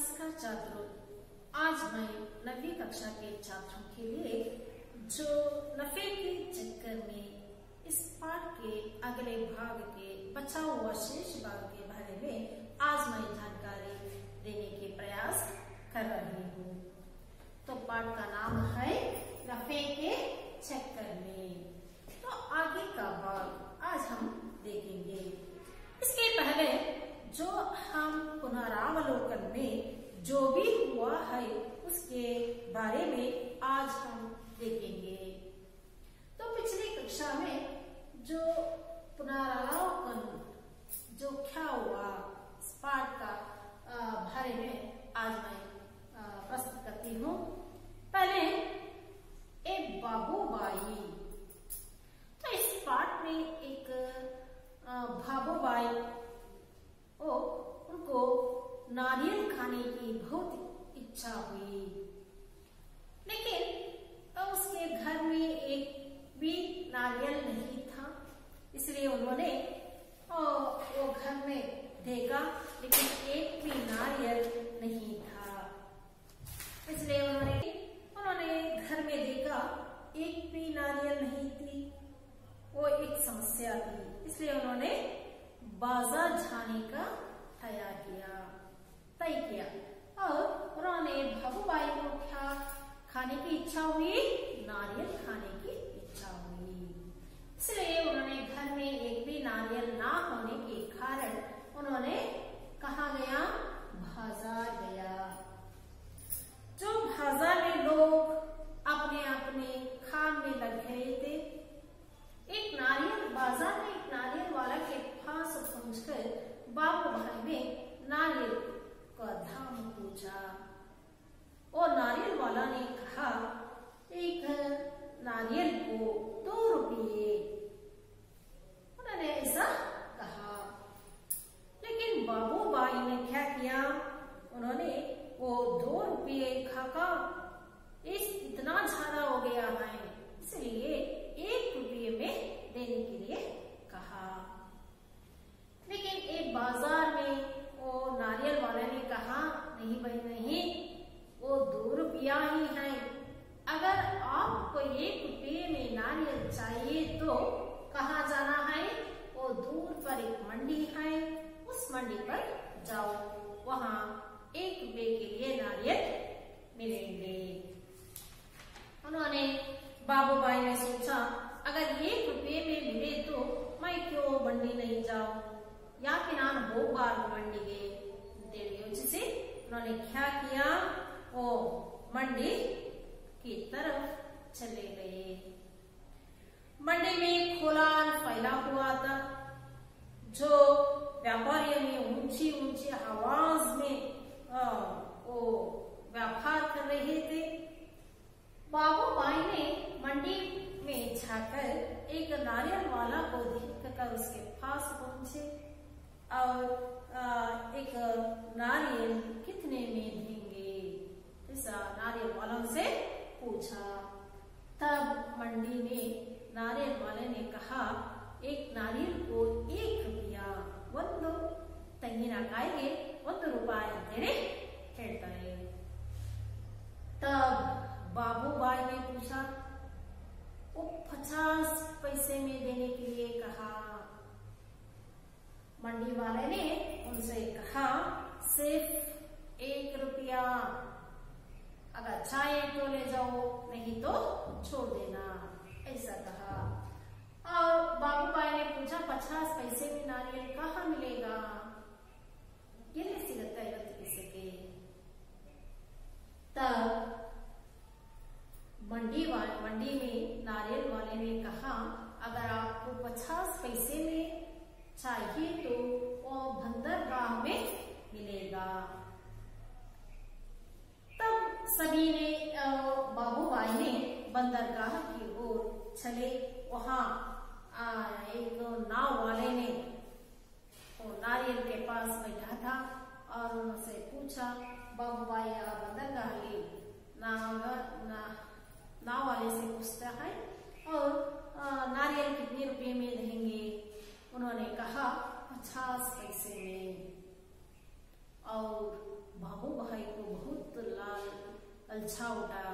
नमस्कार छात्रों, आज मैं 9वीं कक्षा के छात्रों के लिए जो नफे के चक्कर में इस पाठ के अगले भाग के बचा हुआ शेष भाग के बारे में आज मैं जानकारी देने के प्रयास कर रही हूँ। तो पाठ का नाम है नफे के चक्कर में। तो आगे का भाग आज हम देखेंगे। इसके पहले जो हम पुनरावलोकन में जो भी हुआ है उसके बारे में आज हम देखेंगे। तो पिछली कक्षा में जो पुनरावलोकन जो क्या हुआ इस पाठ का बारे में आज मैं प्रस्तुत करती हूँ। पहले एक बाबूबाई। तो इस पाठ में एक बाबूबाई उनको नारियल खाने की बहुत इच्छा हुई, लेकिन उसके घर में एक भी नारियल नहीं था। इसलिए उन्होंने वो घर में देखा, लेकिन एक भी नारियल नहीं था। इसलिए उन्होंने घर में देखा, एक भी नारियल नहीं थी। वो एक समस्या थी। इसलिए उन्होंने बाजार जाने का तय किया और उन्होंने बाबूबाई को क्या खाने की इच्छा हुई? नारियल खाने की इच्छा हुई। इसलिए उन्होंने घर में एक भी नारियल ना होने के कारण उन्होंने कहाँ गया? बाजार गया। जो बाजार में लोग अपने अपने काम में लग गए थे, बाजार में एक नारियल वाला के पास पहुंचकर बाबूबाई ने नारियल का दाम पूछा। और नारियल वाला ने कहा, एक नारियल को 2 रुपये। उन्होंने ऐसा कहा, लेकिन बाबूबाई ने क्या किया? उन्होंने वो 2 रुपये खाकर इतना ज्यादा हो गया है, इसलिए 1 रुपये में देने के लिए कहा। लेकिन एक बाजार में वो नारियल वाले ने कहा, नहीं भाई नहीं, वो 2 रुपया ही है। अगर आपको 1 रुपये में नारियल चाहिए तो कहाँ जाना है? वो दूर पर एक मंडी है, उस मंडी पर जाओ, वहाँ 1 रुपये के लिए नारियल मिलेंगे। उन्होंने बाबूबाई ने सोचा, अगर 1 रुपये में मिले तो मैं क्यों मंडी नहीं जाऊं, या कि नान होगार मंडी गए। से उन्होंने क्या किया? वो मंडी की तरफ चले गए। मंडी में कोलाहल फैला हुआ था। जो व्यापारियों ने ऊंची ऊंची आवाज में वो व्यापार कर रहे थे। बाबूबाई ने मंडी में जाकर एक नारियल वाला को देखकर उसके पास पहुंचे और एक नारियल कितने में देंगे, ऐसा नारियल वालों से पूछा। तब मंडी में नारियल वाले ने कहा, एक नारियल को 1 रुपया, 1 ತೆಂಗಿನಕಾಯಿಗೆ 1 ರೂಪಾಯಿ ಅಂತೇಳಿ ಹೇಳ್ತಾರೆ। तब बाबूबाई ने पूछा, वो 50 पैसे में देने के लिए कहा। मंडी वाले ने उनसे कहा, सिर्फ 1 रुपया, अगर चाहे तो ले जाओ, नहीं तो छोड़ देना, ऐसा कहा। और बाबूबाई ने पूछा, 50 पैसे में नारियल कहाँ मिलेगा? ये सिगता है किसके? तब मंडी में नारियल वाले ने कहा, अगर आपको 50 पैसे में चाहिए तो वो बंदरगाह में मिलेगा। तब सभी ने बाबूबाई ने बंदरगाह की ओर चले। वहां एक नाव वाले ने वो नारियल के पास बैठा था और उनसे पूछा, बाबूबाई बंदरगाह की नाव वाले से पूछता है, और नारियल कितने रुपये में देंगे? उन्होंने कहा, 50 पैसे में। और बाबू भाई को बहुत ललचा उठा।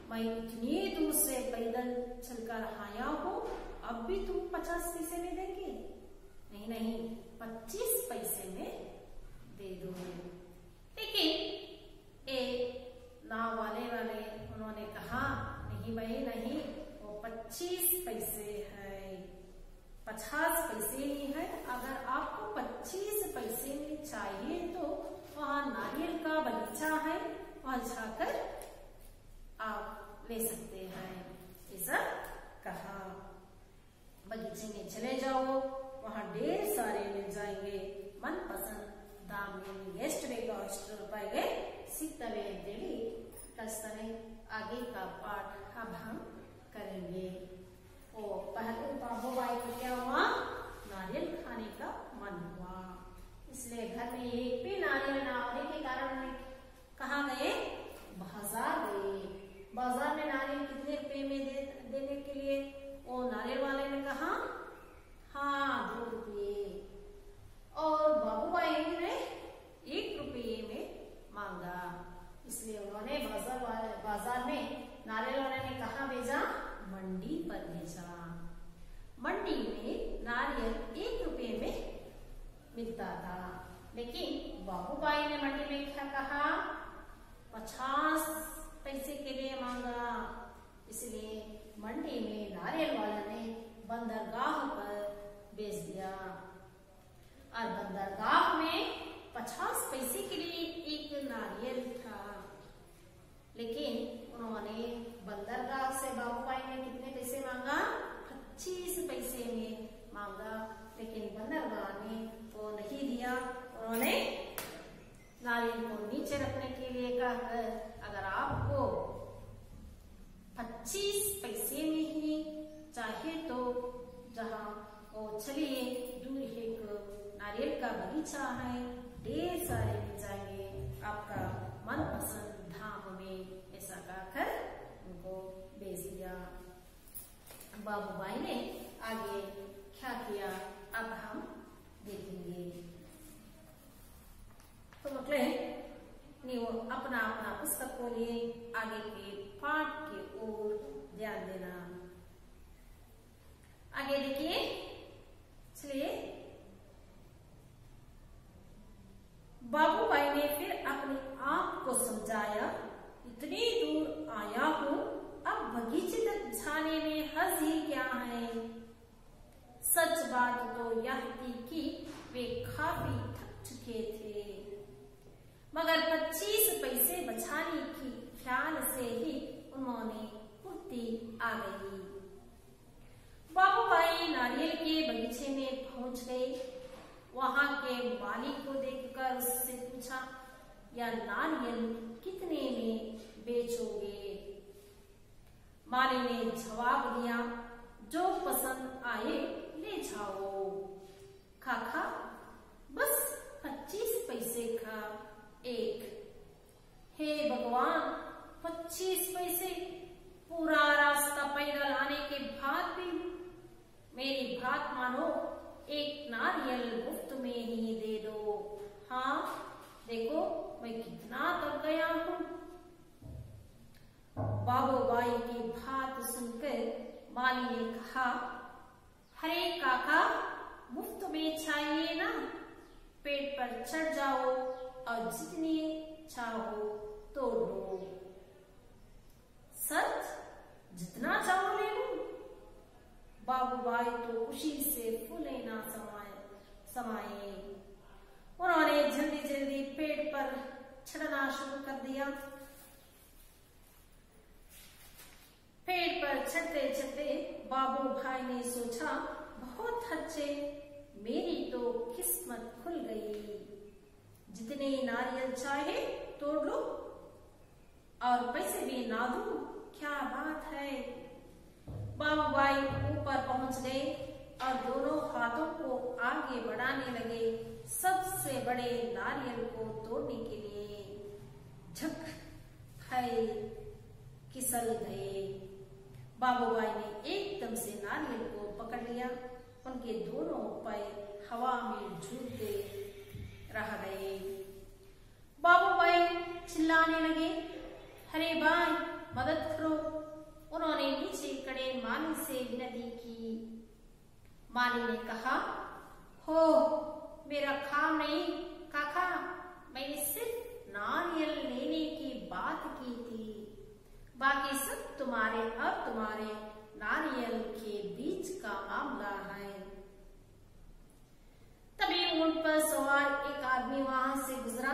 मैं इतनी दूर से पैदल चलकर आया हूँ, अब भी तुम 50 पैसे में देंगे? नहीं नहीं, 25 पैसे में दे दो। लेकिन एक नाव वाले उन्होंने कहा, नहीं भाई नहीं, वो 25 पैसे है, 50 पैसे ही है। अगर आपको 25 पैसे में चाहिए तो वहाँ नारियल का बगीचा है, वहाँ जाकर आप ले सकते हैं, ऐसा कहा। बगीचे में चले जाओ, वहाँ ढेर सारे मिल जाएंगे, मनपसंद दाम में ಎಷ್ಟು ಬೇಕೋ ಅಷ್ಟು ರೂಪಾಯಿಗೆ ಸಿಗ್ತವೆ ಅಂತೇಳಿ ಕಳಿಸ್ತಾನೆ। आगे का पाठ अब हम करेंगे। ओ पहले बाबू भाई को क्या हुआ, नारियल खाने का मन हुआ, इसलिए घर में एक भी नारियल ना होने के कारण कहाँ गए, बाजार गए। बाजार में नारियल कितने रुपए में देने के लिए वो नारियल वाले ने कहा, हाँ 2 रुपये। और बाबू भाई ने 1 रुपये में मांगा, इसलिए उन्होंने बाजार में नारियल वाले ने कहा भेजा, मंडी पर भेजा। मंडी में नारियल 1 रुपये में मिलता था, लेकिन बाबू भाई ने मंडी में क्या कहा, 50 पैसे के लिए मांगा। इसलिए मंडी में नारियल वाला ने बंदरगाह पर बेच दिया, और बंदरगाह में 50 पैसे के लिए एक नारियल था। लेकिन उन्होंने बंदरगाह से बाबू भाई ने कितने पैसे मांगा, 25 पैसे में मांगा, लेकिन बंदरगाह ने वो नहीं दिया। उन्होंने नारियल को नीचे रखने के लिए कहा, अगर आपको 25 पैसे में ही चाहे तो जहाँ वो चलिए, दूर एक नारियल का बगीचा है, ढेर सारे मिल जाएंगे आपका मनपसंद धाम में, ऐसा कहकर उनको भेज दिया। बाबू भाई ने आगे क्या किया अब हम देखेंगे। तो मतलब ನೀವು अपना अपना पुस्तक को लिए आगे के पाठ की ओर ध्यान देना। आगे देखिए, चलिए। बाबू भाई ने फिर अपने आप को समझाया, इतनी दूर आया हूँ, अब बगीचे तक जाने में हर्ज ही क्या है। सच बात तो यह थी कि वे काफी थक चुके थे, मगर 25 पैसे बचाने की ख्याल से ही उन्होंने फुर्ती आ गई। बाबू भाई नारियल के बगीचे में पहुंच गए। वहां के माली को देखकर उससे पूछा, यह नारियल कितने में बेचोगे? माली ने जवाब दिया, जो पसंद आए ले जाओ। काका, बस 25 पैसे का एक। हे भगवान, 25 पैसे? पूरा रास्ता पैदल आने के बाद भी मेरी बात मानो, एक नारियल मुफ्त में ही दे दो। हाँ देखो, मैं कितना थक गया हूँ। बाबू भाई की बात सुनकर माली ने कहा, अरे काका, मुफ्त में चाहिए ना, पेड़ पर चढ़ जाओ और जितनी चाहो तोड़ लो। सच? जितना चाहो ले लो? बाबू भाई तो खुशी से फूले ना समाये। उन्होंने जल्दी जल्दी पेड़ पर चढ़ना शुरू कर दिया। पेड़ पर चढ़ते चढ़ते बाबू भाई ने सोचा, बहुत अच्छे, मेरी तो किस्मत खुल गई। जितने नारियल चाहे तोड़ लो और पैसे भी ना दूं, क्या बात है। बाबू भाई ऊपर पहुंच गए और दोनों हाथों को आगे बढ़ाने लगे, सबसे बड़े नारियल को तोड़ने के लिए। झक है, फिसल गए। बाबू भाई ने एकदम से नारियल को पकड़ लिया। उनके दोनों पैर हवा में झूलते रह गए। अरे भाई मदद करो। उन्होंने नीचे खड़े माली से विनती की। माली ने कहा, हो मेरा काम नहीं काका, मैंने सिर्फ नारियल लेने की बात की थी, बाकी सब तुम्हारे और तुम्हारे नारियल के बीच का मामला है। तभी ऊंट पर सवार एक आदमी वहां से गुजरा।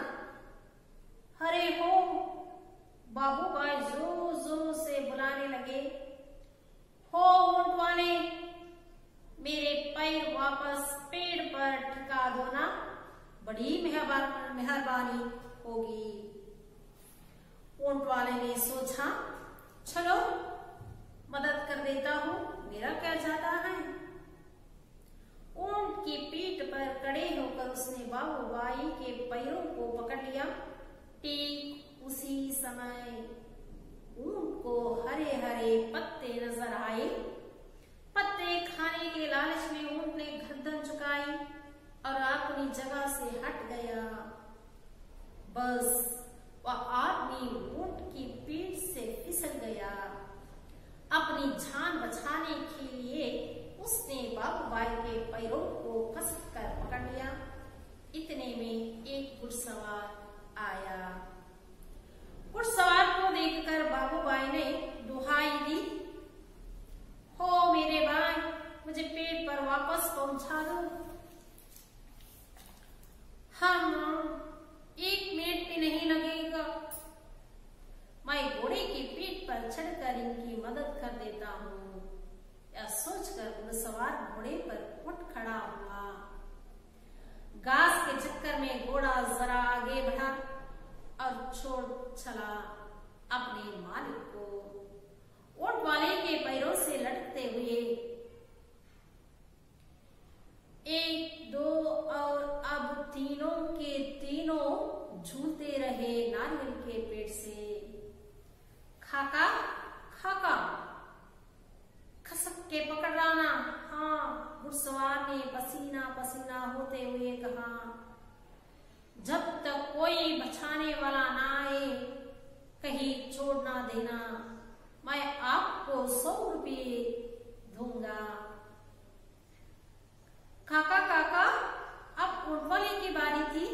अरे हो बाबू भाई जोर जोर से बुलाने लगे, हो ऊंट वाले, मेरे पैर वापस पेड़ पर टिका दो ना, बड़ी मेहरबानी होगी। ऊंट वाले ने सोचा, चलो मदद कर देता हूं, मेरा क्या जाता है। ऊंट की पीठ पर खड़े होकर उसने बाबूबाई के पैरों को पकड़ लिया। ठीक उसी समय ऊंट को हरे हरे पत्ते नजर आए। पत्ते खाने के लालच में ऊंट ने गर्दन झुकाई और अपनी जगह से हट गया। बस वह आदमी ऊंट की पीठ से फिसल गया। अपनी जान बचाने के लिए उसने बाबूबाई के पैरों को कसकर पकड़ लिया। इतने में एक घुड़सवार आया। घुड़सवार को देखकर बाबूबाई ने दुहाई दी, हो मेरे भाई, मुझे पेड़ पर वापस पहुंचा दो। हम 1 मिनट भी नहीं लगेगा, मैं घोड़े की पीठ पर चढ़कर इनकी मदद कर देता हूँ। यह सोचकर घुड़सवार घोड़े पर उठ खड़ा हुआ। घास के चक्कर में घोड़ा जरा आगे बढ़ा और छोड़ चला अपने मालिक को। ऊंट वाले के पैरों से लटकते हुए 1, 2 और अब तीनों के तीनों झूलते रहे नारियल के पेड़ से। खाका खाका, खसक के पकड़ लाना। हाँ, घुड़सवार ने पसीना पसीना होते हुए कहा, जब तक कोई बचाने वाला ना आए कहीं छोड़ ना देना, मैं आपको 100 रुपये दूंगा। काका काका, अब ऊंट वाले की बारी थी,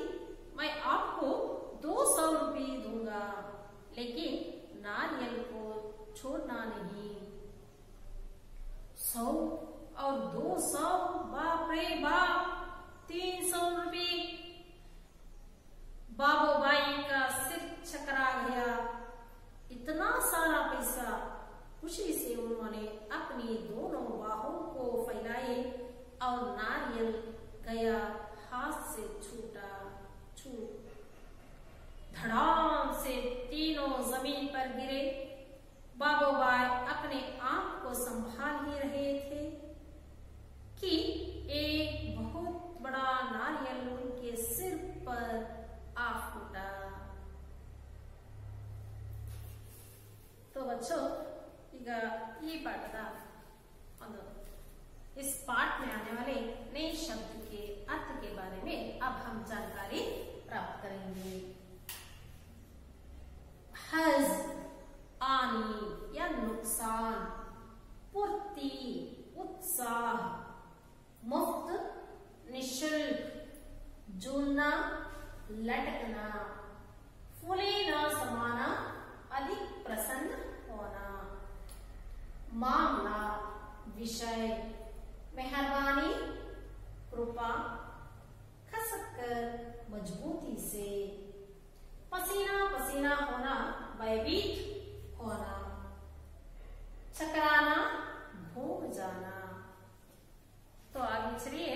मैं आपको 200 रुपये दूंगा, लेकिन नारियल को छोड़ना नहीं। 100 और 200, बाप रे बाप, 300 रुपये। बाबूबाई का सिर चकरा गया। इतना सारा पैसा। खुशी से उन्होंने अपनी दोनों बाहों को फैलाए और नारियल गया हाथ से छूट धड़ाम से तीनों जमीन पर गिरे। बाबूबाई अपने आप को संभाल ही रहे थे कि एक बहुत बड़ा नारियल उनके सिर पर आ फूटा। तो बच्चों, ಈ ಪಾಠದ इस पाठ में आने वाले नए शब्द के अर्थ के बारे में अब हम जानकारी प्राप्त करेंगे। हज, आनी या नुकसान, पूर्ति, उत्साह, मुफ्त, निशुल्क, झूलना, लटकना, फूले न समाना, अधिक प्रसन्न होना, मामला, विषय, मेहरबानी, कृपा, खसकर, मजबूती से, पसीना पसीना होना, भयभीत होना, चकराना, भूग जाना। तो आगे चलिए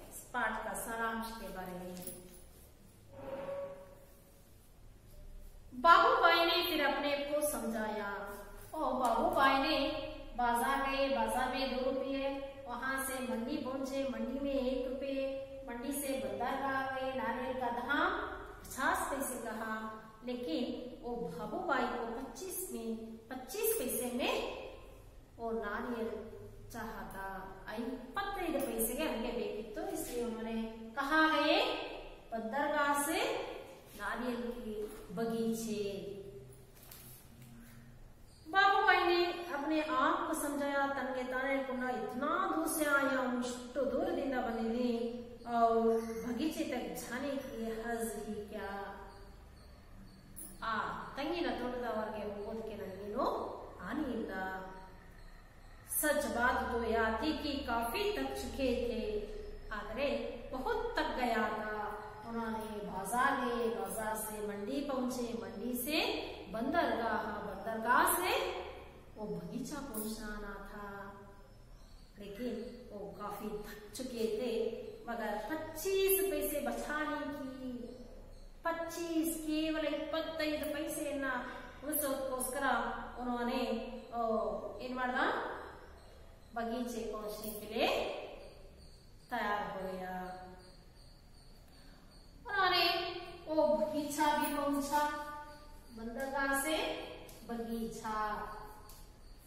इस पाठ का सारांश के बारे में। बाबूबाई ने फिर अपने को समझाया। और बाबूबाई ने बाजार गए, बाजार में 2 रुपये, वहां से मंडी पहुंचे, मंडी में 1 रुपये, मंडी से बंदरगाह गए, नारियल का दाम 50 पैसे कहा, लेकिन वो बाबूबाई को 25 पैसे में वो नारियल चाहता। 25 पैसे हमें ಬೇಕಿತ್ತು, इसलिए उन्होंने कहा गए बंदरगाह से नारियल के बगीचे। कुंडा इतना दूर से आया हूँ, इष्टो दूरದಿಂದ ಬಂದಿದ್ದೀನಿ, और बगीचे तक जाने की हज ही क्या, आ ತಂಗಿನ ತೋಟದವರೆಗೆ ಹೋಗೋದಕ್ಕೆ ನನಗೇನು ಹಾನಿ ಇಲ್ಲ. सच बात तो यह थी कि काफी थक चुके थे, आदरे बहुत थक गया था. उन्होंने बाजार गए, बाजार से मंडी पहुंचे, मंडी से बंदरगाह, बंदरगाह से वो बगीचा पहुंचना था. लेकिन वो काफी थक चुके थे, मगर 25 पैसे बचाने की 25 ಕೇವಲ 25 ಪೈಸೆಯನ್ನ ಉಳಿಸೋದಕ್ಕೋಸ್ಕರ उन्होंने ಏನ್ ಮಾಡ್ದ, बगीचे पहुंचने के लिए तैयार हो गया. उन्होंने वो बगीचा भी पहुंचा, बंदरगाह से बगीचा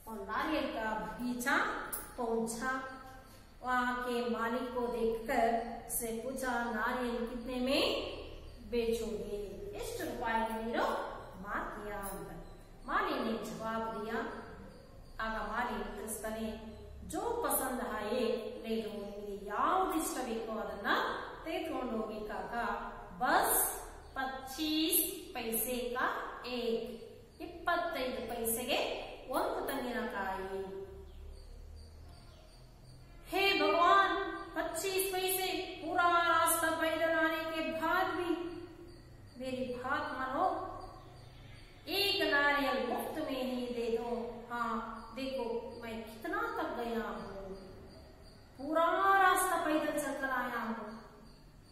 और नारियल का बगीचा पहुंचा. वहां के मालिक को देखकर से पूछा, नारियल कितने में बेचोगे, ಎಷ್ಟು ರೂಪಾಯಿಗೆ ನೀರು ಮಾರ್ತೀಯಾ ಅಂತ. माली ने जवाब दिया. आगा माली उत्तरिस्ताने, जो पसंद आए ले लो, ನಿಮಗೆ ಯಾವುದು ಇಷ್ಟ ಬೇಕೋ ಅದನ್ನ ತೆಗೆದುಕೊಂಡು ಹೋಗಿ ಕಾಕ. बस 25 पैसे का एक, 25 पैसेಗೆ ಒಂದು ತೆಂಗಿನಕಾಯಿ. हे भगवान, 25 पैसे, पूरा रास्ता पैदल आने के बाद भी मेरी बात मानो, एक नारियल मुफ्त में ही दे दो. हाँ देखो मैं कितना थक गया हूँ, पूरा रास्ता पैदल चलकर आया हूँ.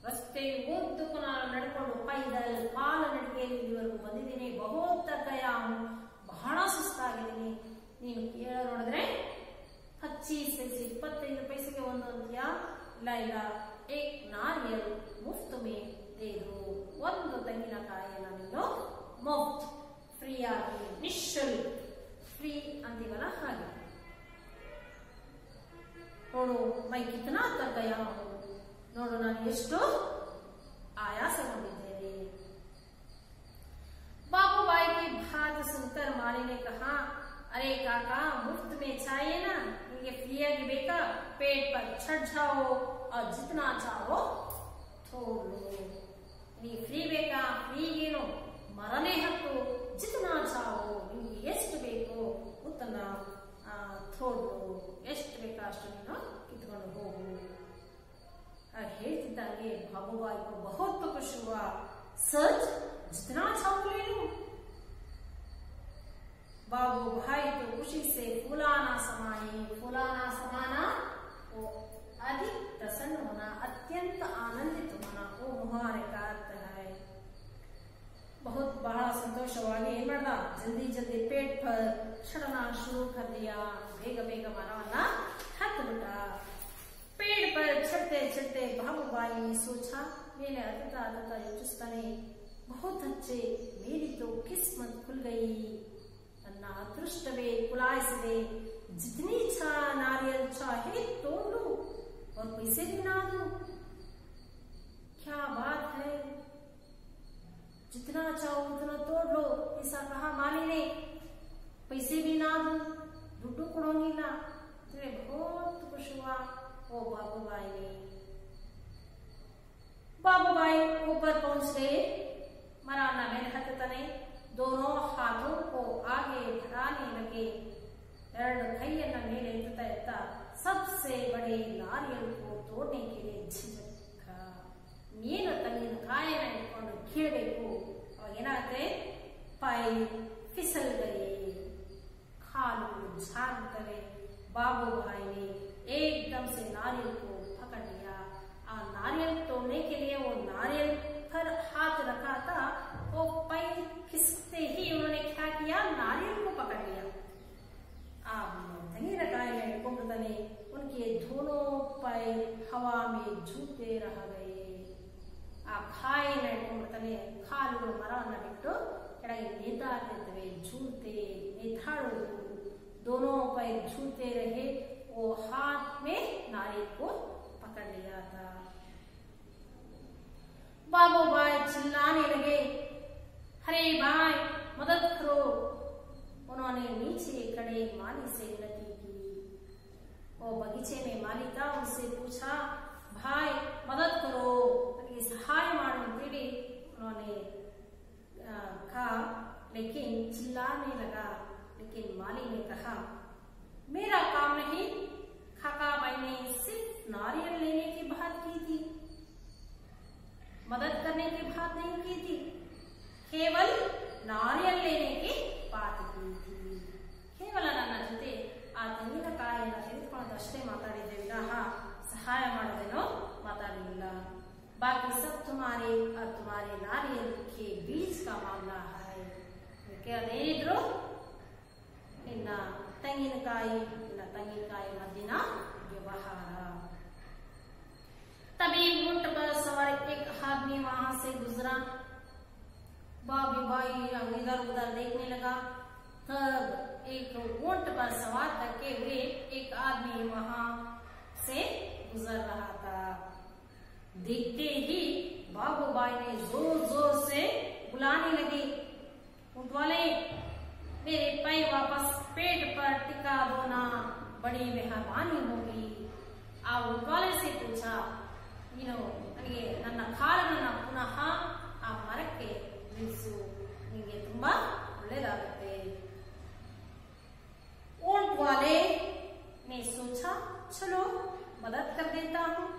रस्ते उದ್ದಕ್ಕೂ ನಾನು ನಡ್ಕೊಂಡು ಪೈದಲ್ ಕಾಲನಡಿಗೆಯಲ್ಲಿ ಇಲ್ಲಿವರೆಗೂ ಬಂದಿದ್ದೀನಿ. ಬಹುತ್ ಥಕ್ ಗಯಾ ಹೂँ, ಬಹಳ ಸುಸ್ತಾಗಿದ್ದೀನಿ. ನೀನು ಕೇಳ ನೋಡಿದ್ರೆ 25 पैसे 25 पैसेಗೆ ಒಂದು ಅಂತ್ಯ ಇಲ್ಲ ಇಲ್ಲ, ಏಕ್ ನಾರಿಯಲ್ ಮುಫ್ತ್ ಮೇ ದೇ ದೋ, ಒಂದು ತೆಂಗಿನಕಾಯಿಯನ್ನು ನೀನು ಮುಫ್ತ್, ಫ್ರೀ ಆಗಿ, ನಿಶ್ಶುಲ್ಕ, ಫ್ರೀ ಅಂತೀವಲ್ಲ ಹಾಗೆ. ನೋಡು ಮೈ ಕಿತನಾ ತಕ್ ಗಯಾ ಹೂँ, ನೋಡು ನಾನು ಎಷ್ಟು ಆಯಾಸಗೊಂಡಿದ್ದೇನೆ. बाबूबाई की बात सुनकर माली ने कहा, अरे काका मुफ्त में चाहिए ना, ये फ्री आगे बेका, पेट पर चढ़ जाओ और जितना चाहो थोड़ लो. ये फ्री बेका, फ्री गेनो मरने हक्ಕು, जितना चाहो ನಿಮಗೆ ಎಷ್ಟು ಬೇಕೋ ಉತ್ತನ ಥೋಡು, ಎಷ್ಟು ಬೇಕೋ ಅಷ್ಟು ನೀನು ಕಿತ್ಕೊಂಡು ಹೋಗು. ಹೇಳ್ತಿದ್ದಂಗೆ बाबूबाई को बहुत खुशी हुआ. सच, जितना चाहो ले लो. बाबूभाई तो खुशी से फुलाना समाये, फुलाना समाना वो अधिक प्रसन्न होना, अत्यंत आनंदित होना, वो मुहारे का अर्थ है. बहुत बड़ा संतोषವಾಗಿ ಏನ್ ಮಾಡ್ದ, जल्दी जल्दी पेट पर चढ़ना शुरू कर दिया. ಬೇಗ ಬೇಗ ಮರವನ್ನ ಹತ್ತು ಬಿಟ್ಟ. पेड़ पर चढ़ते चढ़ते बाबूबाई ने सोचा, ಮೇಲೆ ಹತ್ತುತ್ತಾ ಹತ್ತುತ್ತಾ ಯೋಚಿಸ್ತಾನೆ, बहुत अच्छे, मेरी तो किस्मत खुल गई, ನನ್ನ ಅದೃಷ್ಟವೇ ಕುಲಾಯಿಸಿದೆ. जितनी नारियल चाहे तोड़ लो और पैसे भी ना दो. क्या बात है, जितना चाहो उतना तोड़ लो, ऐसा कहा माली ने. पैसे भी ना दो, ದುಡ್ಡು ಕೊಡೋಂಗಿಲ್ಲ. बहुत खुश हुआ वो बाबूबाई ने. बाबूबाई ऊपर पहुंच गए. मराना में हथतने दोनों हाथों को आगे बढ़ाने लगे. ಎರಡು ಕೈಯನ್ನ ಮೇಲೆ ಎತ್ತುತ್ತಾ ಎತ್ತಾ सबसे बड़े नारियल को तोड़ने के लिए झिझक. ನೀನು ತೆಂಗಿನಕಾಯಿನ ಇಟ್ಕೊಂಡು ಕೀಳಬೇಕು. ಅವಾಗ ಏನಾಗುತ್ತೆ, ಪೈ फिसल गए, खालू झाड़तवे. बाबूभाई ने एकदम से नारियल को पकड़ लिया. नारियल तोड़ने के लिए वो नारियल पर हाथ रखा था, वो पै खिसकते ही उन्होंने क्या किया, नारियल को पकड़ लिया. ತೆಂಗಿನಕಾಯಿನ ಇಟ್ಕೊಂಡ್ತಾನೆ. उनके दोनों पैर हवा में झूलते रह गए. ಆ ಕಾಯಿನ ಇಟ್ಕೊಂಡ್ತಾನೆ, ಕಾಲುಗಳು ಮರವನ್ನ ಬಿಟ್ಟು ಕೆಳಗೆ ನೇತಾಡ್ತಿರ್ತವೆ, झूलते ನೇತಾಡೋದು. दोनों पैर झूलते रहे. वो हाथ में नारियल को पकड़ लिया था. बाबूभाई चिल्लाने लगे, अरे भाई मदद करो. उन्होंने नीचे खड़े माली से विनती की. वो माली था उनसे पूछा, भाई मदद करो, सहाय मारो अंतೇಳಿ उन्होंने कहा, लेकिन चिल्लाने लगा। लेकिन माली ने कहा, मेरा काम नहीं। काकाबाई ने सिर्फ नारियल लेने की बात की थी, मदद करने की बात नहीं की थी, केवल नारियल लेने की बात की थी। ಕೇವಲ ನನ್ನ ಜೊತೆ ಆ ತೆಂಗಿನಕಾಯಿಯನ್ನು ತೆಗೆದುಕೊಂಡಷ್ಟೇ ಮಾತಾಡಿದ್ದೆ, ವಿನಃ ಸಹಾಯ ಮಾಡೋದೇನೋ ಮಾತಾಡಲಿಲ್ಲ। बाकी सब तुम्हारे और तुम्हारे नारियल के बीच का मामला है। ಅದೇನಿದ್ರು ನಿನ್ನ ತೆಂಗಿನಕಾಯಿ ಮಧ್ಯನ ವ್ಯವಹಾರ। तभी ऊंट पर सवार एक आदमी वहां से गुजरा। बाबी भाई इधर उधर देखने लगा। तब एक ऊंट पर सवार करके हुए एक आदमी वहां से गुजर रहा था। देखते ही बाबूबाई ने जोर जोर से बुलाने लगे, ऊंट वाले मेरे पैर वापस पेट पर टिका दो ना, बड़ी मेहरबानी होगी। आ ऊंट वाले से पूछा, ನನಗೆ ನನ್ನ ಕಾಲನ್ನ ಪುನಃ ಆ ಮರಕ್ಕೆ ನಿಲ್ಲಿಸು, ನಿಮಗೆ ತುಂಬಾ ಒಳ್ಳೆಯದಾಗುತ್ತೆ। ऊंट वाले ने सोचा, चलो मदद कर देता हूँ।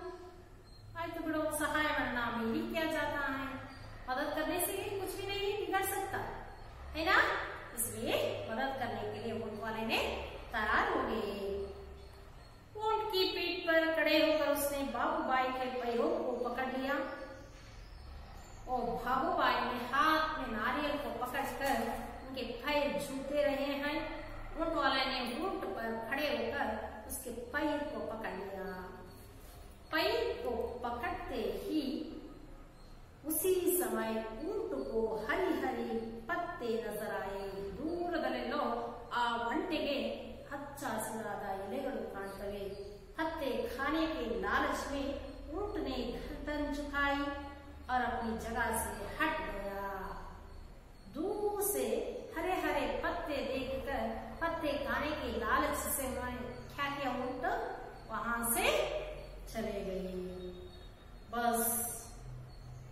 आयतो बिड़ो, सहाय करना में ही क्या जाता है, मदद करने से कुछ भी नहीं बिगड़ सकता है ना। इसलिए मदद करने के लिए ऊंट वाले ने तैयार हो गए। ऊंट की पीठ पर खड़े होकर उसने बाबूबाई के पैरों को पकड़ लिया और बाबूबाई ने हाथ में नारियल को पकड़कर उनके पैर झूठे रहे हैं। ऊंट वाले ने ऊंट पर खड़े होकर उसके पैर को पकड़ लिया। पैर को पकड़ते ही उसी समय ऊंट को हरी हरी पत्ते नजर आए। दूरदल्लेಲ್ಲೋ आ ಒಂಟೆಗೆ हच्च हसिराದ ಎಲೆಗಳು ಕಾಣುತ್ತವೆ। पत्ते खाने के लालच में ऊंट ने गर्दन झुकाई और अपनी जगह से हट गया। दूर से हरे हरे पत्ते देखकर पत्ते खाने के लालच से उन्होंने क्या किया, ऊंट वहां से चले गए। बस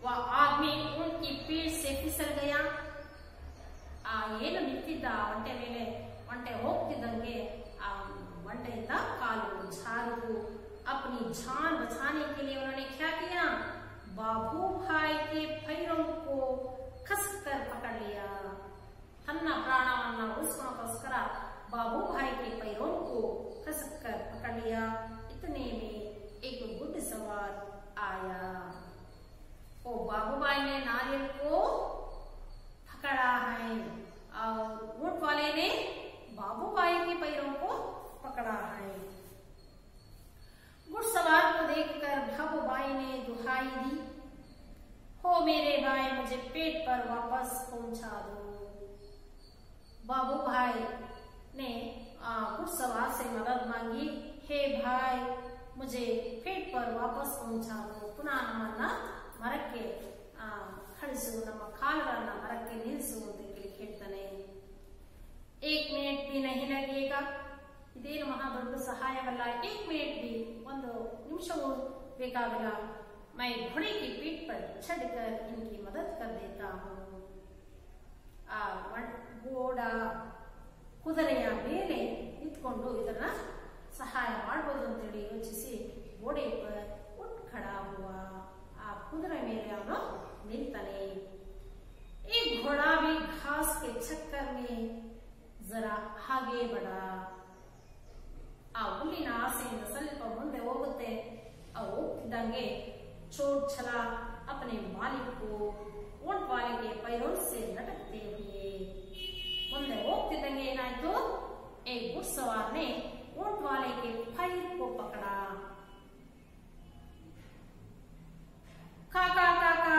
वह आदमी ऊंट की पीठ से फिसल गया। आ ಏನು ನಿಂತಿದ್ದ ಒಂಟೆ ಮೇಲೆ, ಒಂಟೆ ಹೋಗ್ತಿದ್ದಂಗೆ आ ಒಂಟೆಯಿಂದ ಕಾಲು ಜಾರಿತು। अपनी जान बचाने के लिए उन्होंने क्या किया, बाबू भाई के पैरों को कसकर पकड़ लिया। ತನ್ನ ಪ್ರಾಣವನ್ನ ಉಳಿಸ್ಕೊಳ್ಳೋಸ್ಕರ बाबू भाई के पैरों को कसकर पकड़ लिया। इतने में एक गुड सवार आया। ओ बाबू भाई ने नारियल को पकड़ा है और ऊंट वाले ने बाबू भाई के पैरों को पकड़ा है। घुड़सवार को देखकर बाबू भाई ने दुहाई दी, हो मेरे भाई मुझे पेट पर वापस पहुंचा दो। बाबू भाई ने घुड़सवार से मदद मांगी, हे भाई मुझे पेट पर वापस पहुंचा दो, पुनः नಮ್ಮನ್ನ ಮರಕ್ಕೆ ಕಳಿಸು, ನಮ್ಮ ಕಾಲುಗಳನ್ನ ಮರಕ್ಕೆ ನಿಲ್ಲಿಸು ಅಂತ ಹೇಳ್ತಾನೆ। एक मिनट भी नहीं लगेगा, ಇದೇನು ಮಹಾ ದೊಡ್ಡ ಸಹಾಯವಲ್ಲ। एक मिनट भी, ಒಂದು ನಿಮಿಷವೂ ಬೇಕಾಗಿಲ್ಲ। मैं घोड़े की पीठ पर चढ़कर इनकी मदद कर देता हूँ। ಗೋಡ ಕುದುರೆಯ ಮೇಲೆ ನಿಂತ್ಕೊಂಡು ಇದನ್ನ ಸಹಾಯ ಮಾಡಬಹುದು ಅಂತೇಳಿ ಯೋಚಿಸಿ ಗೋಡೆ पर उठ खड़ा हुआ। आ कुದುರೆ ಮೇಲೆ ಅವನು ನಿಂತಾನೆ। एक घोड़ा भी घास के चक्कर में जरा आगे बढ़ा। आ ಹುಲ್ಲಿನ ಆಸೆಯಿಂದ ಸ್ವಲ್ಪ ಮುಂದೆ ಹೋಗುತ್ತೆ। ಹೋಗ್ತಿದ್ದಂಗೆ चोट चला अपने मालिक को ऊंट वाले के पैरों से लटकते हुए। ಮುಂದೆ ಹೋಗ್ತಿದ್ದಂಗೆ ಏನಾಯ್ತು, एक घुड़सवार ने ऊंट वाले के पैर को पकड़ा। काका काका,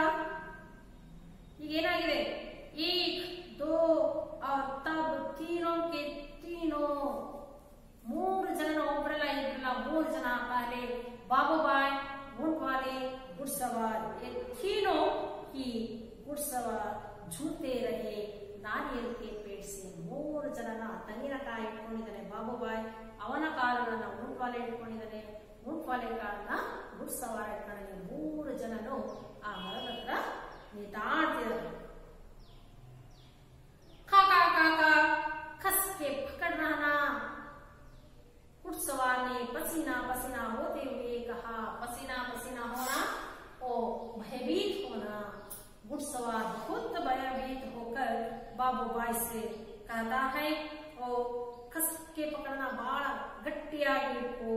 ಈಗೇನಾಗಿದೆ, एक दो और तब तीनों के तीनों, ಮೂರು ಜನ ಒಬ್ಬರಲ್ಲ ಇಬ್ಬರಲ್ಲ, ಮೂರು ಜನ, पहले बाबूबाई, ऊंट वाले, घुड़सवार, ये तीनों ही घुड़सवार झूलते रहे नारियल के पेड़ से। ಮೂರು ಜನನ ತೆಂಗಿನಕಾಯಿ ಇಟ್ಕೊಂಡಿದ್ದಾನೆ ಬಾಬೂಬಾಯಿ, ಅವನ ಕಾಲುಗಳನ್ನ ऊंट वाले ಇಟ್ಕೊಂಡಿದ್ದಾನೆ। ऊंट वाले कारನ್ನ ಗುಡ್ ಸವಾರ ಇಟ್ಕೊಂಡಾನೆ 3 ಜನನು ಆ ಮರದ ಹತ್ರ ನೇತಾಡ್ತಿದ್ದಾರೆ काका काका खस के पकड़ रहना घुड़ सवार ने पसीना पसीना होते हुए कहा पसीना पसीना होना और भयभीत होना घुड़ सवार बहुत भयभीत होकर बाबू भाई से कहता है और खस के पकड़ना बाड़ा गट्टियागी को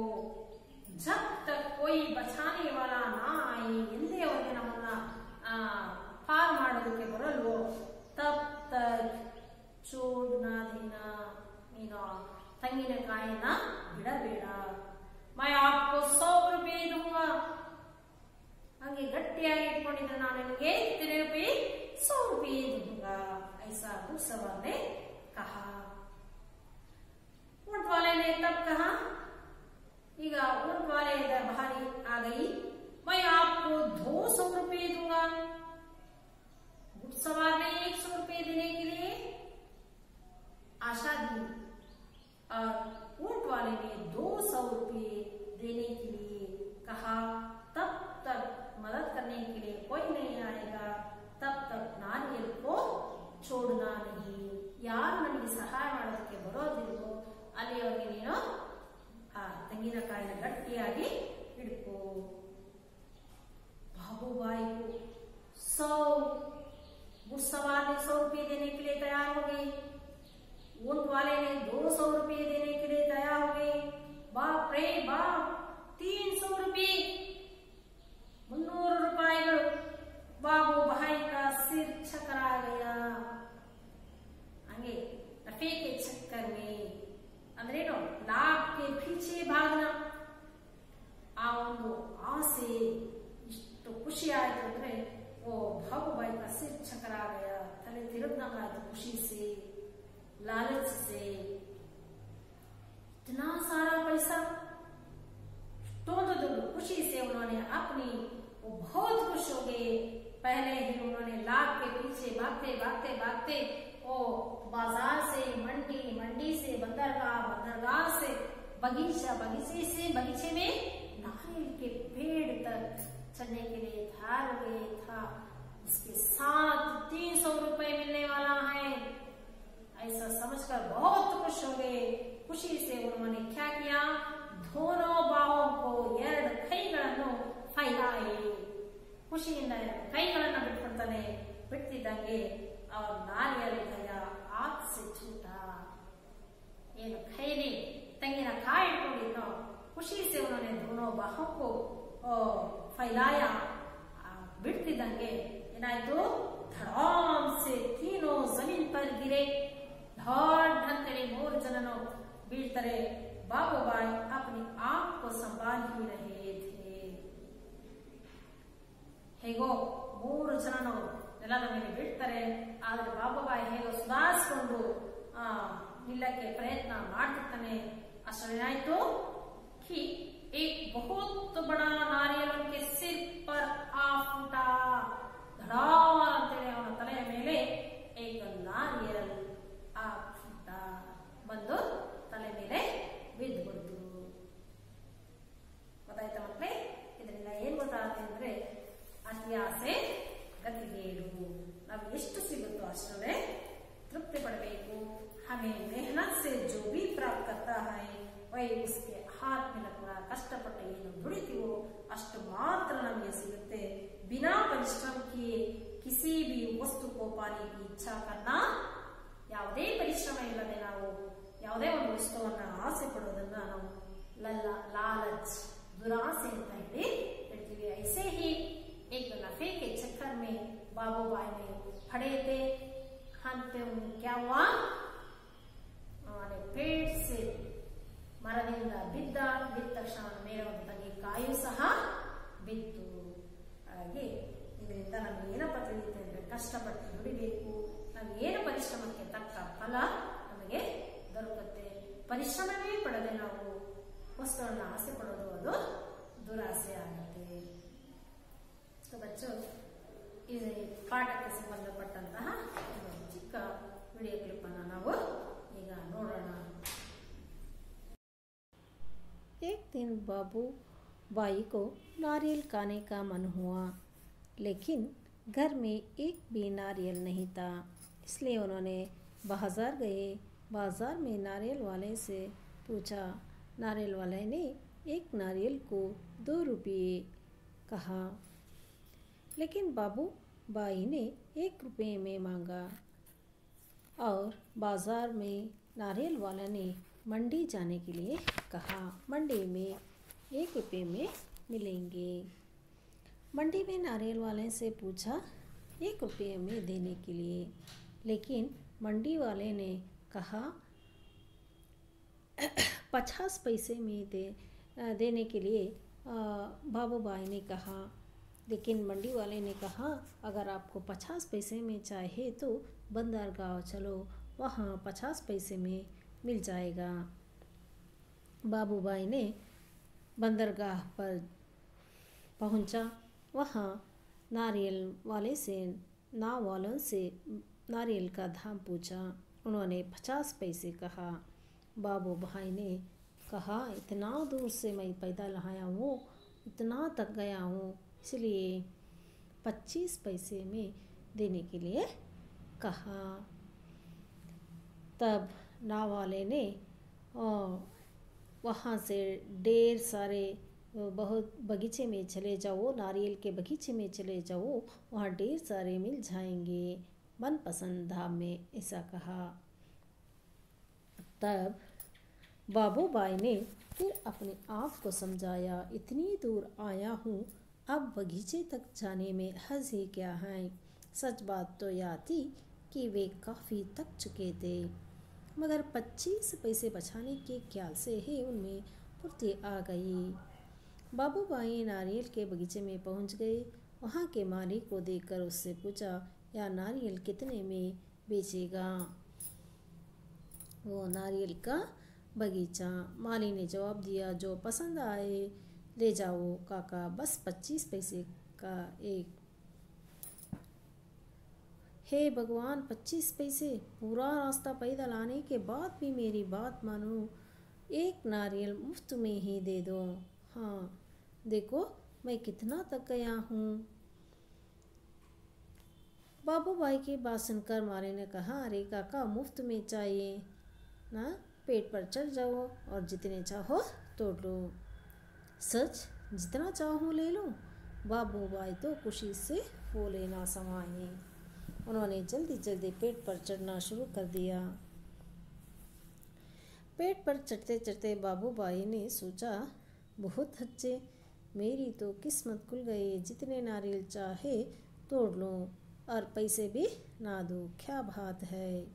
जब तक कोई बचाने वाला ना आए ಎಲ್ಲಿಯವರೆಗೆ ನಮ್ಮನ್ನ ಪಾರ್ ಮಾಡೋದಕ್ಕೆ ಬರಲ್ವೋ तब तक छोड़ना देना मीना ತೆಂಗಿನಕಾಯಿನ ಬಿಡಬೇಡ मैं आपको 100 रुपये दूंगा ಹಂಗೆ ಗಟ್ಟಿಯಾಗಿ ಇಟ್ಕೊಂಡಿದ್ರೆ ನಾನು ನಿಮಗೆ कितने रुपये 100 रुपये दूंगा ऐसा घुड़ सवार ने कहा ऊंट वाले ने तब कहा ಈಗ ऊंट वाले इधर बाहरी आ गई मैं आपको 200 रुपये दूंगा घुड़ सवार ने 100 रुपये देने के लिए आशा दी और ऊंट वाले ने 200 रुपये देने के लिए कहा तब तक मदद करने के लिए कोई नहीं आएगा तब तक नारियल को छोड़ना नहीं यार नಮಗೆ ಸಹಾಯ ಮಾಡೋದಕ್ಕೆ ಬರೋದಿಲ್ವೋ ಅಲ್ಲಿಯವರೆಗೆ ನೀನು ಆ ತೆಂಗಿನಕಾಯಿನ ಗಟ್ಟಿಯಾಗಿ ಹಿಡ್ಕೋ बाबू भाई को 100 घुड़ सवार ने 100 रुपये देने के लिए तैयार हो गई ऊंट वाले ने 200 रुपये देने के लिए तैयार हो गए बाप रे बाप 300 रुपये 300 रुपये बाबू भाई का सिर छकरा गया हंगे नफे के चक्कर में अंद्रेनो लाभ के पीछे भागना आ ಒಂದು ಆಸೆ ಇಷ್ಟು ಖುಷಿ ಆಯ್ತು ಅಂದ್ರೆ ओ बाबू भाई का सिर छकरा गया तले तिरकना खुशी से लालच से इतना सारा पैसा तो खुशी से उन्होंने अपनी वो बहुत खुश हो गए पहले ही उन्होंने लाभ के पीछे भागते भागते भागते वो बाजार से मंडी मंडी से बंदरगाह बंदरगाह से बगीचा बगीचे से बगीचे में नारियल के पेड़ तक चढ़ने के लिए तैयार हो गए था इसके साथ 300 रुपये मिलने वाला है ऐसा समझकर बहुत खुश हो गए खुशी से उन्होंने क्या किया दोनों बाहों को 2 ಕೈಗಳನ್ನು ಫೈಲಾಯಿ ಖುಷಿಯಿಂದ ಕೈಗಳನ್ನು ಬಿಟ್ಕೊಡ್ತಾನೆ ಬಿಡ್ತಿದ್ದಂಗೆ और नारियल गया आग से छूटा ಏನು ಕೈಲಿ ತೆಂಗಿನಕಾಯಿ ಇಟ್ಕೊಂಡಿದ್ದೋ खुशी से उन्होंने दोनों बाहों को फैलाया बिड़तिद्दंगे ಏನಾಯ್ತು धड़ाम से तीनों जमीन पर गिरे धड़ ढंतरे 3 ಜನನು ಬೀಳ್ತಾರೆ बाबू भाई अपनी आंख को संभाल ही रहे थे ಹೇಗೋ 3 ಜನನು ನೆಲದ ಮೇಲೆ ಬೀಳ್ತಾರೆ ಆದರೆ बाबू भाई ಹೇಗೋ ಸುಧಾರಿಸಿಕೊಂಡು ನಿಲ್ಲಕ್ಕೆ ಪ್ರಯತ್ನ ಮಾಡ್ತಿರ್ತಾನೆ ಅಷ್ಟೇನಾಯ್ತು कि एक बहुत बड़ा नारियल उनके सिर पर आ फूटा धड़ाम ಅಂತೇಳಿ ಅವನ ತಲೆಯ ಮೇಲೆ एक नारियल आ फूटा ಬಂದು ತಲೆ ಮೇಲೆ ಬಿದ್ದುಬಿಡ್ತು ಗೊತ್ತಾಯ್ತಾ ಮಕ್ಕಳೇ ಇದರಿಂದ ಏನ್ ಗೊತ್ತಾಗುತ್ತೆ ಅಂದ್ರೆ ಅತಿ ಆಸೆ ಗತಿಗೇಡು ನಾವು ಎಷ್ಟು ಸಿಗುತ್ತೋ ಅಷ್ಟರಲ್ಲೇ तृप्ति पड़ಬೇಕು हमें मेहनत से जो भी प्राप्त करता है वही उसके हाथ में लगना कष्टपಟ್ಟು ಏನು ದುಡಿತೀವೋ ಅಷ್ಟು ಮಾತ್ರ ನಮಗೆ ಸಿಗುತ್ತೆ बिना परिश्रम किए किसी भी वस्तु को पाने की इच्छा करना ಯಾವುದೇ ಪರಿಶ್ರಮ ಇಲ್ಲದೆ ನಾವು ಯಾವುದೇ ಒಂದು ವಸ್ತುವನ್ನ ಆಸೆ ಪಡೋದನ್ನ ನಾವು लालच दुरासे ಅಂತ ಹೇಳ್ತೀವಿ ऐसे ही एक नफे के चक्कर में बाबू भाई ने पड़े थे अंत में क्या हुआ पेड़ से ಮರದಿಂದ ಬಿದ್ದ ತಕ್ಷಣ ಮೇಲೆ ಒಂದು ತೆಂಗಿನಕಾಯಿಯೂ ಸಹ ಬಿತ್ತು ಹಾಗೆ ಇದರಿಂದ ನಮಗೆ ಏನಪ್ಪ ತಿಳಿಯುತ್ತೆ ಅಂದ್ರೆ ಕಷ್ಟಪಟ್ಟು ದುಡಿಬೇಕು ನಾವು ಏನು ಪರಿಶ್ರಮಕ್ಕೆ ತಕ್ಕ ಫಲ ನಮಗೆ ದೊರಕುತ್ತೆ ಪರಿಶ್ರಮವೇ ಪಡದೆ ನಾವು ವಸ್ತುವನ್ನು ಆಸೆ ಪಡೋದು ಅದು ದುರಾಸೆ ಆಗುತ್ತೆ ಬಚ್ಚು ಈ ಪಾಠಕ್ಕೆ ಸಂಬಂಧಪಟ್ಟಂತಹ ಒಂದು ಚಿಕ್ಕ ವಿಡಿಯೋ ಕ್ಲಿಪ್ ಅನ್ನು ನಾವು ಈಗ ನೋಡೋಣ। एक दिन बाबू बाई को नारियल खाने का मन हुआ, लेकिन घर में एक भी नारियल नहीं था। इसलिए उन्होंने बाजार गए। बाजार में नारियल वाले से पूछा। नारियल वाले ने एक नारियल को 2 रुपये कहा, लेकिन बाबू बाई ने 1 रुपये में मांगा। और बाजार में नारियल वाला ने मंडी जाने के लिए कहा। मंडी में 1 रुपये में मिलेंगे। मंडी में नारियल वाले से पूछा 1 रुपये में देने के लिए, लेकिन मंडी वाले ने कहा 50 पैसे में देने के लिए बाबू बाई ने कहा। लेकिन मंडी वाले ने कहा अगर आपको 50 पैसे में चाहिए तो बंदरगाह चलो, वहाँ 50 पैसे में मिल जाएगा। बाबू बाई ने बंदरगाह पर पहुँचा। वहाँ नारियल वालों से नारियल का दाम पूछा। उन्होंने 50 पैसे कहा। बाबू भाई ने कहा इतना दूर से मैं पैदल आया हूँ, इतना थक गया हूँ, इसलिए 25 पैसे में देने के लिए कहा। तब नाव वाले ने वहाँ से ढेर सारे बहुत बगीचे में चले जाओ, नारियल के बगीचे में चले जाओ, वहाँ ढेर सारे मिल जाएंगे मनपसंद दाम में, ऐसा कहा। तब बाबू बाई ने फिर अपने आप को समझाया इतनी दूर आया हूँ, अब बगीचे तक जाने में हर्ज ही क्या है। सच बात तो यह थी कि वे काफ़ी थक चुके थे, मगर 25 पैसे बचाने के ख्याल से ही उनमें फुर्ती आ गई। बाबू बाई नारियल के बगीचे में पहुंच गए। वहां के मालिक को देखकर उससे पूछा यह नारियल कितने में बेचेगा। वो नारियल का बगीचा। माली ने जवाब दिया जो पसंद आए ले जाओ काका, बस 25 पैसे का एक। हे भगवान, 25 पैसे! पूरा रास्ता पैदल आने के बाद भी मेरी बात मानो, एक नारियल मुफ्त में ही दे दो। हाँ देखो मैं कितना थक गया हूँ। बाबू भाई की बात सुनकर माली ने कहा अरे काका, मुफ्त में चाहिए ना, पेट पर चढ़ जाओ और जितने चाहो तोड़ लो। सच? जितना चाहो ले लो। बाबू भाई तो खुशी से फूले ना समाये। उन्होंने जल्दी जल्दी पेट पर चढ़ना शुरू कर दिया। पेट पर चढ़ते चढ़ते बाबू भाई ने सोचा बहुत अच्छे, मेरी तो किस्मत खुल गई, जितने नारियल चाहे तोड़ लूं और पैसे भी ना दूं, क्या बात है।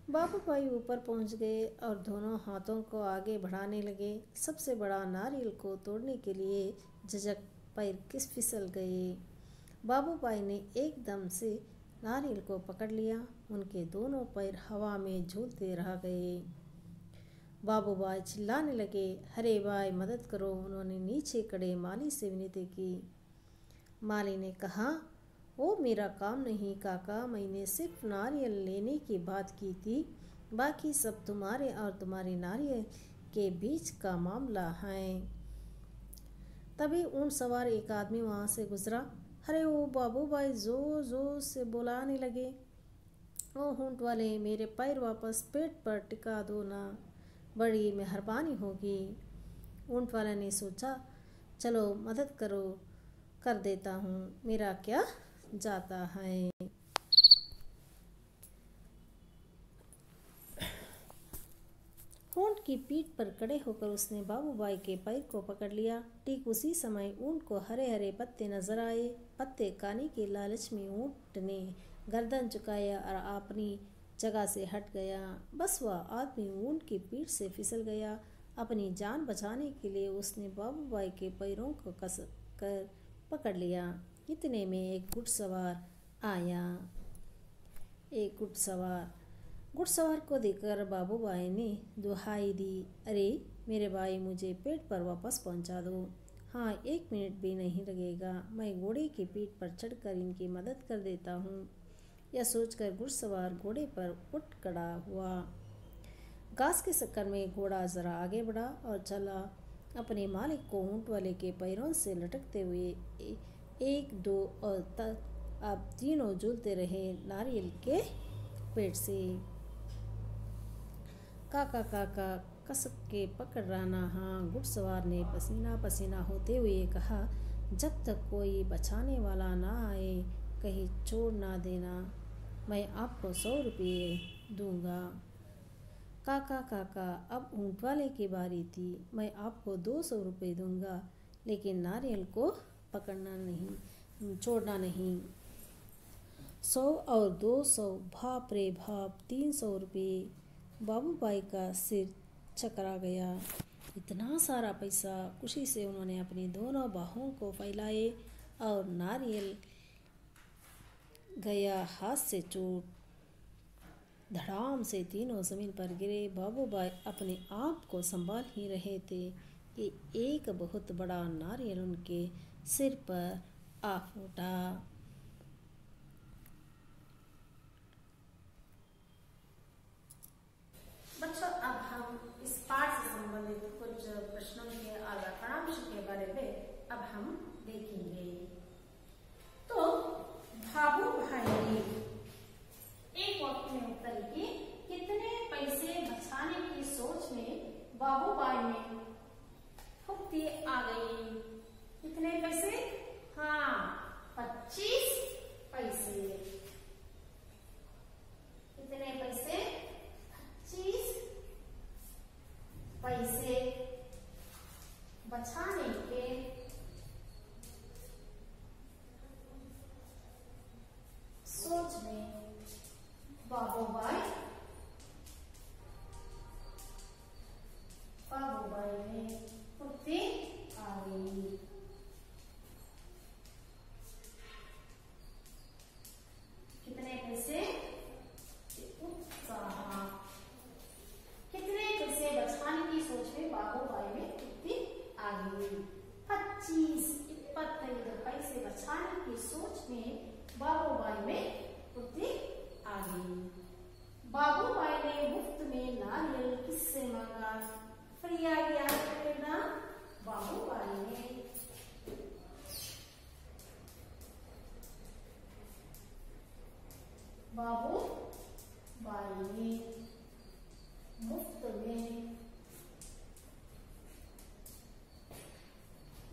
बाबू भाई ऊपर पहुंच गए और दोनों हाथों को आगे बढ़ाने लगे। सबसे बड़ा नारियल को तोड़ने के लिए झिझक पैर फिसल गए। बाबू भाई ने एकदम से नारियल को पकड़ लिया। उनके दोनों पैर हवा में झूलते रह गए। बाबू भाई चिल्लाने लगे अरे भाई मदद करो। उन्होंने नीचे खड़े माली से विनती की। माली ने कहा वो मेरा काम नहीं काका, मैंने सिर्फ नारियल लेने की बात की थी, बाकी सब तुम्हारे और तुम्हारी नारियल के बीच का मामला है। तभी ऊंट सवार एक आदमी वहां से गुजरा। अरे वो बाबू भाई जोर जोर से बुलाने लगे, ओ ऊंट वाले मेरे पैर वापस पेट पर टिका दो ना, बड़ी मेहरबानी होगी। ऊंट वाले ने सोचा चलो मदद करो, कर देता हूँ, मेरा क्या जाता है। ऊंट की पीठ पर खड़े होकर उसने बाबू भाई के पैर को पकड़ लिया। ठीक उसी समय ऊंट को हरे हरे पत्ते नजर आए। पत्ते खाने के लालच में ऊंट ने गर्दन झुकाया और अपनी जगह से हट गया। बस वह आदमी ऊंट की पीठ से फिसल गया। अपनी जान बचाने के लिए उसने बाबू भाई के पैरों को कस कर पकड़ लिया। इतने में एक घुड़सवार आया। घुड़सवार को देखकर बाबू भाई ने दुहाई दी, अरे मेरे भाई मुझे पेट पर वापस पहुंचा दो। हाँ 1 मिनट भी नहीं लगेगा, मैं घोड़े की पीठ पर चढ़कर इनकी मदद कर देता हूँ। यह सोचकर घुड़सवार घोड़े पर उठ खड़ा हुआ। घास के चक्कर में घोड़ा जरा आगे बढ़ा और चला अपने मालिक को ऊंट वाले के पैरों से लटकते हुए एक दो और अब तीनों झूलते रहे नारियल के पेड़ से। काका काका कसक के पकड़ रहा। हाँ, घुड़सवार ने पसीना पसीना होते हुए कहा, जब तक कोई बचाने वाला ना आए कहीं छोड़ ना देना, मैं आपको 100 रुपये दूंगा। काका काका, अब ऊंट वाले की बारी थी। मैं आपको 200 रुपये दूंगा, लेकिन नारियल को पकड़ना नहीं, छोड़ना नहीं। 100 और 200, बाप रे बाप, 300 रुपये। बाबूभाई का सिर चकरा गया। इतना सारा पैसा! खुशी से उन्होंने अपनी दोनों बाहों को फैलाए और नारियल गया हाथ से छूट। धड़ाम से तीनों जमीन पर गिरे। बाबूभाई अपने आप को संभाल ही रहे थे कि एक बहुत बड़ा नारियल उनके सिर पर आ फूटा। बच्चों, अब हम इस पाठ से संबंधित कुछ प्रश्नों के और व्याकरणांश के बारे में अब हम देखेंगे। तो बाबूभाई ने एक वक्त में उत्तर की, कितने पैसे बचाने की सोच में बाबूभाई में फुर्ती आ गई। कितने पैसे? हाँ, 25 पैसे। कितने पैसे? 25 पैसे बचाने के सोच में बाबूभाई में फुर्ती आ गई। कितने पैसे? उत्साह। कितने पैसे बचाने की सोच में बाबूभाई में फुर्ती आ गई। 25 पैसे बचाने की सोच में बाबूभाई में फुर्ती आ गई। बाबूभाई ने मुफ्त में नारियल किससे मांगा? फ्री आ गया बेटा। बाबूभाई ने मुफ्त में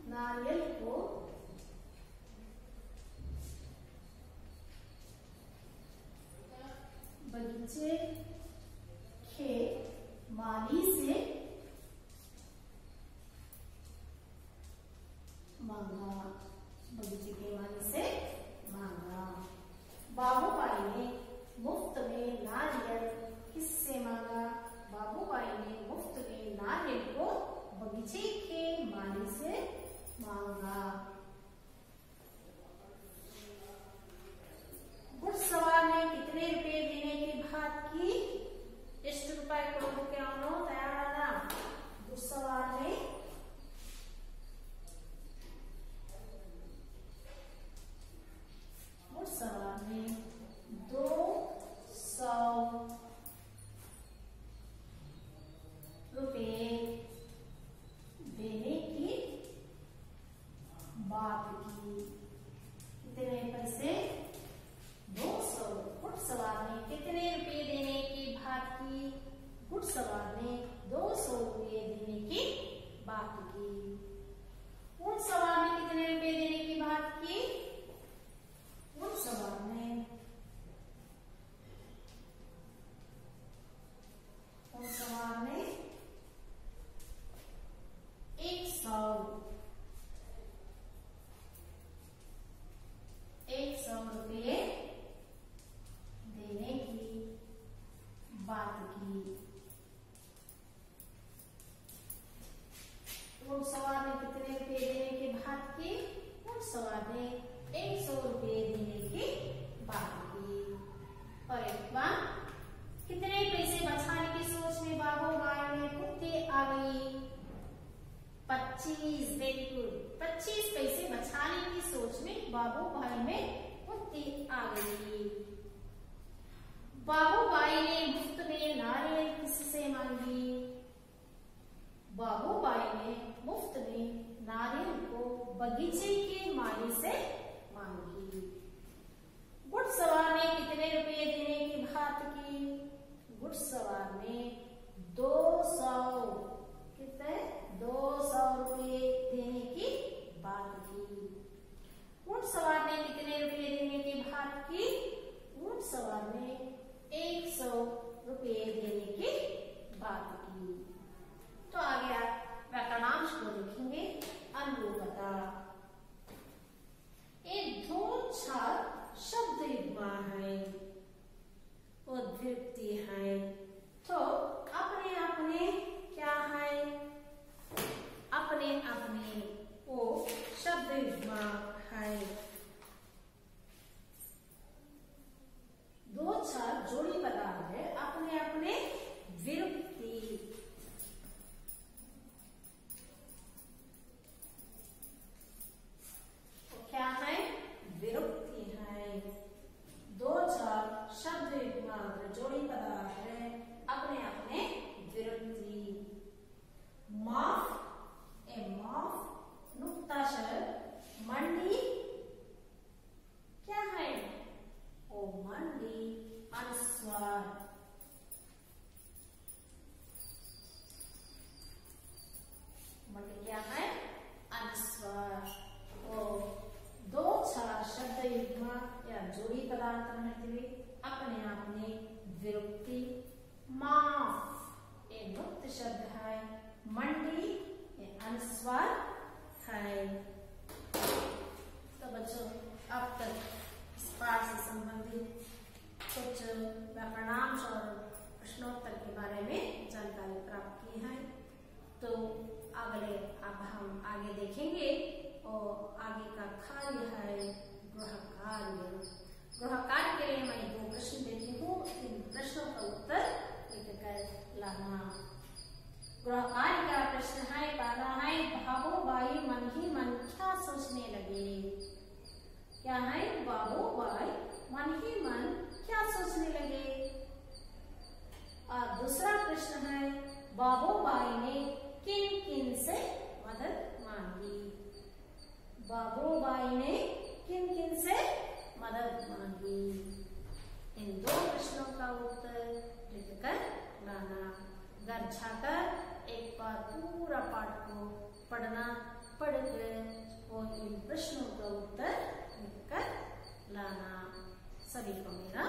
नारियल को बगीचे के माली से मांगा। बगीचे के माली से मांगा। बाबूभाई ने मुफ्त में नारियल किससे मांगा? बाबूभाई ने मुफ्त में नारियल को बगीचे के माली से मांगा। घुड़सवार ने कितने रुपए देने की बात की? ಎಷ್ಟು ರೂಪಾಯಿ ಕೊಡೋದಕ್ಕೆ ಅವನು ತಯಾರಾದ? घुड़सवार ने 200 रुपए देने की बात की। कितने पैसे? 200। घुड़सवार ने कितने रुपए देने की बात की? घुड़सवार ने 200 रुपए देने की बात की। घुड़सवार ने कितने रुपए देने की बात की? घुड़सवार ने 100 रुपए देने की बात की। घुड़सवार ने कितने रुपए देने की बात की? घुड़सवार ने 100 रुपए देने की बात की। और एक बार, कितने पैसे बचाने की सोच में बाबूभाई में फुर्ती आ गई? 25। Very good. 25 पैसे बचाने की सोच में बाबूभाई में फुर्ती आ गई। बाबूभाई ने मुफ्त में नारियल किससे मांगी? बाबूभाई ने मुफ्त बात की। तो आगे आप व्याकरणांश को देखेंगे। अनुरूपता, एक दो चार शब्द युग्म है, वो द्विरूपति है, तो अपने अपने क्या है, अपने अपने वो शब्द युग्म है। दो चार जोड़ी पदार्थ है, अपने अपने विरूपति। तो क्या है, विरूपति है। दो चार शब्द युग्म जोड़ी पदार्थ है, अपने अपने विरूपति। माफ, ए माफ नुक्ताक्षर, मंडी क्या है, ओ मंडी अनुस्वार। मंडी क्या है, अनुस्वार। ओ दो चार शब्द युग्म या जोड़ी पदार्थ अपने अपने विरूपति। माफ ये मुक्त शब्द है, मंडी ये अनुस्वार है। तो बच्चों अब तक इस पाठ से संबंधित कुछ व्याकरणांश और प्रश्नोत्तर के बारे में जानकारी प्राप्त की है। तो अगले अब हम आगे देखेंगे और आगे का कार्य है गृह कार्य। गृह कार्य के लिए मैं दो प्रश्न देती हूँ, इन प्रश्नों का उत्तर लिखकर लाना। गृह कार्य का प्रश्न है, पहला है बाबू बाई मन ही मन क्या सोचने लगे। क्या है, बाबू बाई मन ही मन क्या सोचने लगे। और दूसरा प्रश्न है, बाबू बाई ने किन किन से मदद मांगी। बाबू बाई ने किन किन से मदद मांगी। इन दो प्रश्नों का उत्तर लिखकर लाना। घर जाकर एक बार पूरा पाठ को पढ़ना, पढ़कर और इन प्रश्नों का उत्तर लिखकर लाना। सभी को मेरा